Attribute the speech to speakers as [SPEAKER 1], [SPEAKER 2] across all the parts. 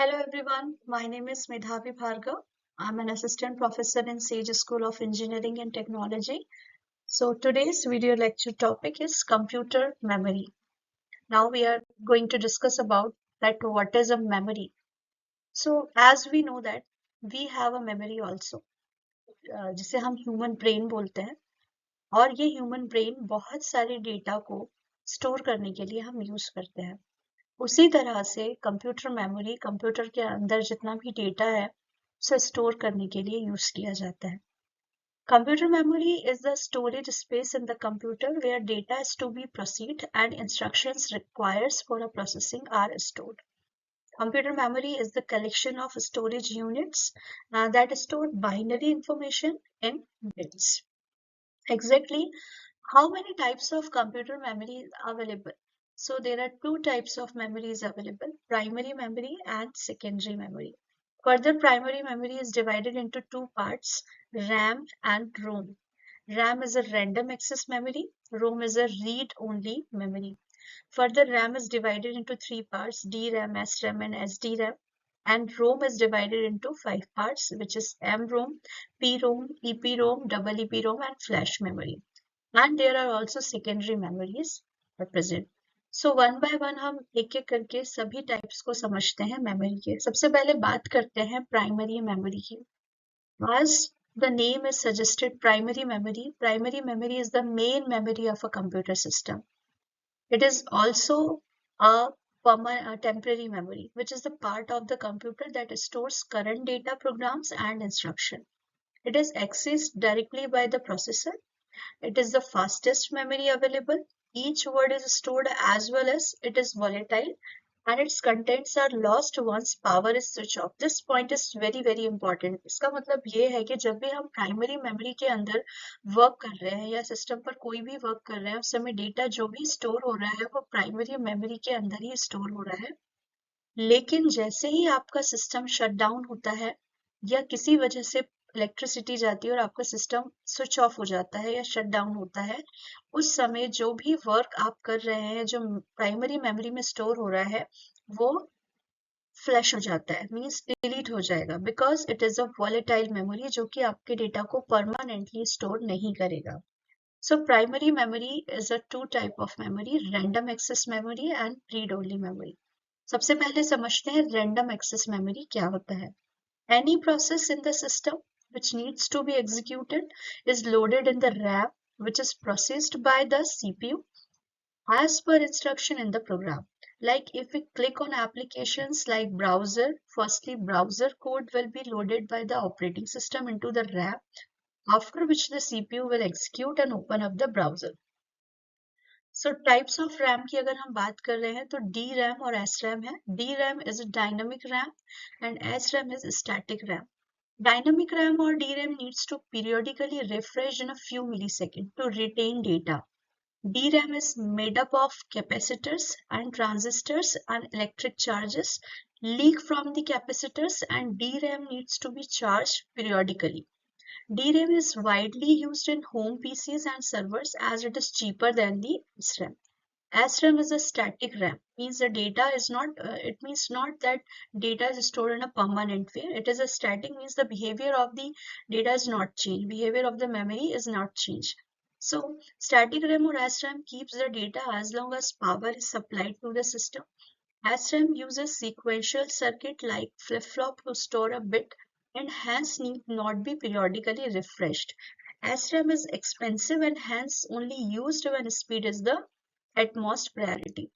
[SPEAKER 1] Hello everyone, my name is Medhavi Bhargav. I'm an assistant professor in Sage School of Engineering and Technology. So today's video lecture topic is computer memory. Now we are going to discuss about that what is a memory. So as we know that we have a memory also, जिसे हम human brain बोलते हैं और ये human brain बहुत सारे data को store करने के लिए हम यूज करते हैं। उसी तरह से कंप्यूटर मेमोरी कंप्यूटर के अंदर जितना भी डेटा है उसे स्टोर करने के लिए यूज किया जाता है। Computer memory is the storage space in the computer where data is to be processed and instructions required for a processing are stored. Computer memory is the collection of storage units that store binary information in bits. Exactly how many types of computer memory are available? So there are two types of memories available, primary memory and secondary memory. Further, primary memory is divided into two parts, RAM and ROM. RAM is a random access memory, ROM is a read-only memory. Further, RAM is divided into three parts, DRAM, SRAM and SDRAM. And ROM is divided into five parts, which is MROM, PROM, EPROM, double EPROM and flash memory. And there are also secondary memories are present. So one by one हम एक एक करके सभी types को समझते हैं memory के। सबसे पहले बात करते हैं प्राइमरी मेमोरी की। As the name is suggested, primary memory is the main memory of a computer system. It is also a temporary memory, which is the part of the computer that stores current data, programs and instruction. It is accessed directly by the processor. It is the fastest memory available. Each word is stored as well as it is volatile and its contents are lost once power is switched off. This point is very important. इसका मतलब ये है कि जब भी हम primary memory के अंदर वर्क कर रहे हैं या सिस्टम पर कोई भी वर्क कर रहे हैं उस समय डेटा जो भी स्टोर हो रहा है वो प्राइमरी मेमोरी के अंदर ही स्टोर हो रहा है। लेकिन जैसे ही आपका सिस्टम शट डाउन होता है या किसी वजह से इलेक्ट्रिसिटी जाती है और आपका सिस्टम स्विच ऑफ हो जाता है या शट डाउन होता है, उस समय जो भी वर्क आप कर रहे हैं जो प्राइमरी मेमोरी में स्टोर हो रहा है वो फ्लैश हो जाता है, मीन्स डिलीट हो जाएगा, because it is a volatile memory जो कि आपके डेटा को परमानेंटली स्टोर नहीं करेगा। So primary memory is a two type of memory, random access memory and read only memory. सबसे पहले समझते हैं random access memory क्या होता है। Any process in the system which needs to be executed is loaded in the RAM, which is processed by the CPU as per instruction in the program. Like if we click on applications like browser, firstly browser code will be loaded by the operating system into the RAM, after which the CPU will execute and open up the browser. So types of RAM की अगर हम बात कर रहे हैं तो DRAM और SRAM है। DRAM is a dynamic RAM and SRAM is static RAM. Dynamic RAM or DRAM needs to periodically refresh in a few milliseconds to retain data. DRAM is made up of capacitors and transistors and electric charges leak from the capacitors and DRAM needs to be charged periodically. DRAM is widely used in home PCs and servers as it is cheaper than the SRAM. SRAM is a static RAM, means the data is not, it means not that data is stored in a permanent way. It is a static, means the behavior of the data is not changed, behavior of the memory is not changed. So static RAM or SRAM keeps the data as long as power is supplied to the system. SRAM uses sequential circuit like flip-flop to store a bit and hence need not be periodically refreshed. SRAM is expensive and hence only used when speed is the utmost priority.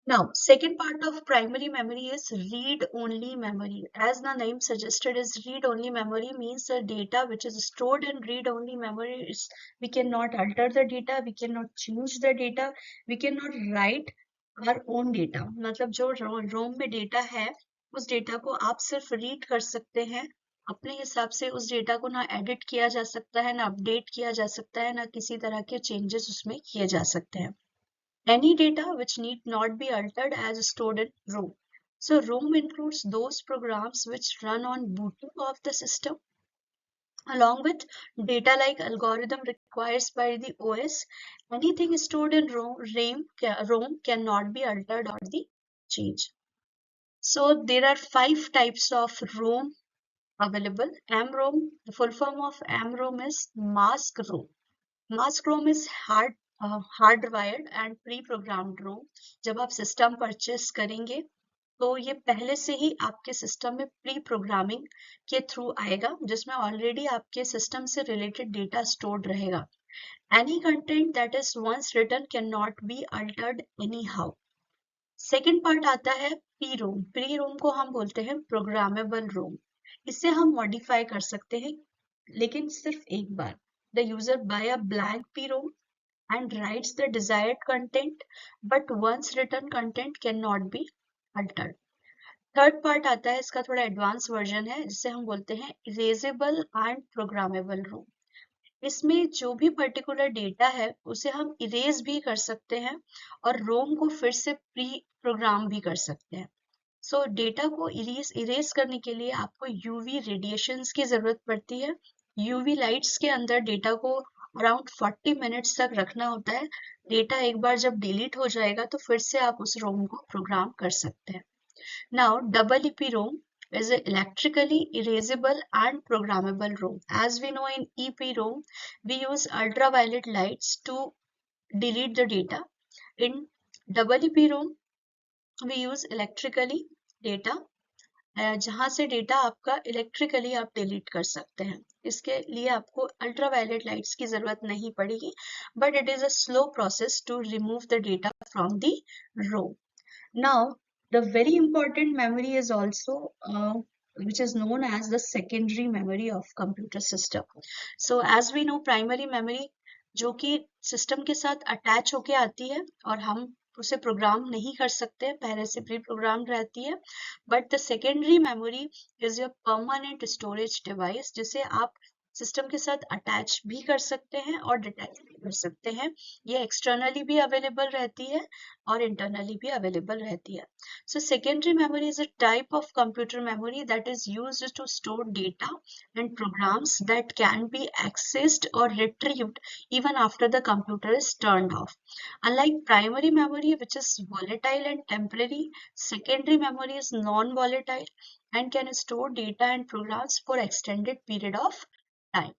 [SPEAKER 1] Now, second part of primary memory is read-only memory. As the name suggested is read-only memory means the data which is stored in read-only memory is we cannot alter the data, we cannot change the data, we cannot write our own data. मतलब जो रोम में data है उस data को आप सिर्फ read कर सकते हैं अपने हिसाब से। उस डेटा को ना एडिट किया जा सकता है, ना अपडेट किया जा सकता है, ना किसी तरह के चेंजेस उसमें किए जा सकते हैं। Any data which need not be altered as stored in ROM. So ROM includes those programs which run on booting of the system along with data like algorithm requires by the OS. Anything stored in ROM cannot be altered or the changed. So there are 5 types of ROM available. MROM, the full form of MROM is mask ROM. Mask ROM is hardwired and pre-programmed ROM. जब आप system purchase करेंगे तो ये पहले से ही आपके system में pre programming के थ्रू आएगा, जिसमें ऑलरेडी आपके सिस्टम से रिलेटेड डेटा स्टोर्ड रहेगा. Any content that is once written cannot be altered anyhow. Second part आता है पी रोम. प्री रोम को हम बोलते हैं प्रोग्रामेबल रोम. इसे हम मॉडिफाई कर सकते हैं, लेकिन सिर्फ एक बार. The user buy a blank PROM and writes the desired content, but once written content cannot be altered. Third part आता है, इसका थोड़ा एडवांस वर्जन है, जिसे हम बोलते हैं इरेजेबल एंड प्रोग्रामेबल रोम. इसमें जो भी पर्टिकुलर डेटा है उसे हम इरेज भी कर सकते हैं और रोम को फिर से प्री प्रोग्राम भी कर सकते हैं. सो डेटा को इरेज करने के लिए आपको यूवी रेडिएशंस की जरूरत पड़ती है. यूवी लाइट्स के अंदर डेटा को अराउंड 40 मिनट्स तक रखना होता है. डेटा एक बार जब डिलीट हो जाएगा तो फिर से आप उस रोम को प्रोग्राम कर सकते हैं. Now double EP ROM is an electrically erasable and programmable ROM. As we know, in EPROM, we use ultraviolet lights to delete the data. In EEPROM, we use electrically data, जहाँ से data आपका electrically आप delete कर सकते हैं. इसके लिए आपको अल्ट्रावायलेट लाइट्स की जरूरत नहीं पड़ेगी, but it is a slow process to remove the data from the ROM. Now, the very important memory is also which is known as the secondary memory of computer system. So as we know, primary memory जो कि system के साथ attach होके आती है और हम उसे प्रोग्राम नहीं कर सकते, पहले से प्री प्रोग्राम रहती है. But the secondary memory is your permanent storage device, जिसे आप सिस्टम के साथ अटैच भी कर सकते हैं और डिटैच भी कर सकते हैं. ये एक्सटर्नली भी अवेलेबल रहती है और इंटरनली भी अवेलेबल रहती है. So secondary memory is a type of computer memory that is used to store data and programs that can be accessed or retrieved even after the computer is turned off. Unlike primary memory, which is volatile and temporary, secondary memory is non-volatile and can store data and programs for extended period of time.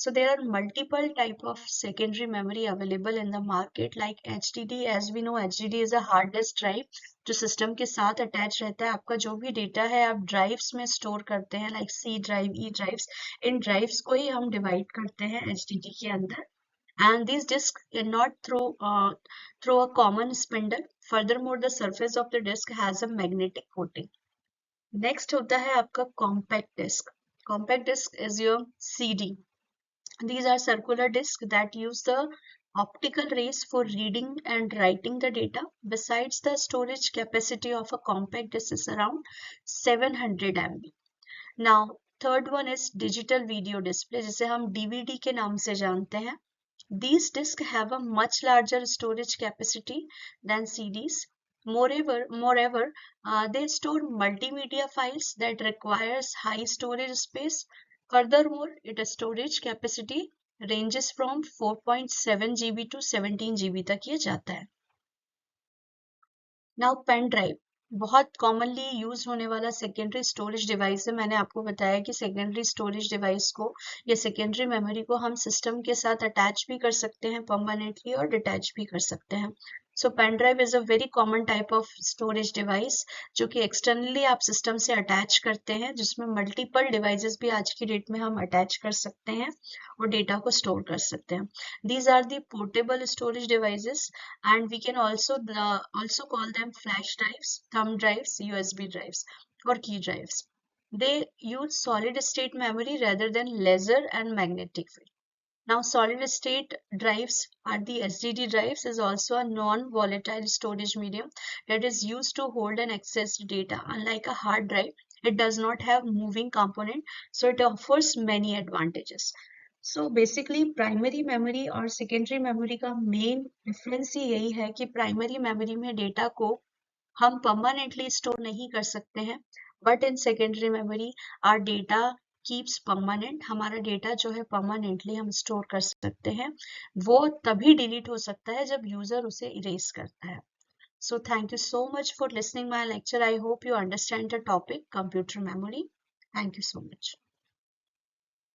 [SPEAKER 1] So there are multiple type of secondary memory available in the market, like HDD. As we know, HDD is a hard disk drive जो system के साथ attach रहता है. आपका जो भी data है आप ड्राइव्स में स्टोर करते हैं, लाइक सी ड्राइव, ई ड्राइव्स. इन ड्राइव्स को ही हम डिवाइड करते हैं HDD के अंदर. And these disks cannot through a common spindle. Furthermore, the surface of the disk has a magnetic coating. Next होता है आपका compact disk. Compact disk is your CD. These are circular disks that use the optical rays for reading and writing the data. Besides, the storage capacity of a compact disk is around 700 MB. Now, third one is digital video display, जिसे हम DVD के नाम से जानते हैं. These disks have a much larger storage capacity than CDs. Moreover, they store multimedia files that requires high storage space. Furthermore, its storage capacity ranges from 4.7 GB to 17 GB तक ये जाता है. Now, पेन ड्राइव बहुत commonly use होने वाला secondary storage device है. मैंने आपको बताया कि सेकेंडरी स्टोरेज डिवाइस को या सेकेंडरी मेमोरी को हम सिस्टम के साथ अटैच भी कर सकते हैं परमानेंटली और डिटैच भी कर सकते हैं. So pen drive is a very common type of storage device जो कि एक्सटर्नली आप सिस्टम से अटैच करते हैं, जिसमें मल्टीपल डिवाइसेस भी आज की डेट में हम अटैच कर सकते हैं और डेटा को स्टोर कर सकते हैं. These are the portable storage devices, and we can also call them flash drives, thumb drives, USB drives, or key drives. They use solid state memory rather than laser and magnetic field. Now, solid state drives are the SSD drives, is also a non-volatile storage medium that is used to hold and access data. Unlike a hard drive, it does not have moving component, so it offers many advantages. So basically, primary memory और secondary memory का main difference ही यही है कि primary memory में data को हम permanently store नहीं कर सकते हैं, but in secondary memory are data keeps permanent. हमारा डेटा जो है परमानेंटली हम स्टोर कर सकते हैं. वो तभी डिलीट हो सकता है जब यूजर उसे इरेज करता है. So thank you so much for listening my lecture. I hope you understand the topic computer memory. Thank you so much.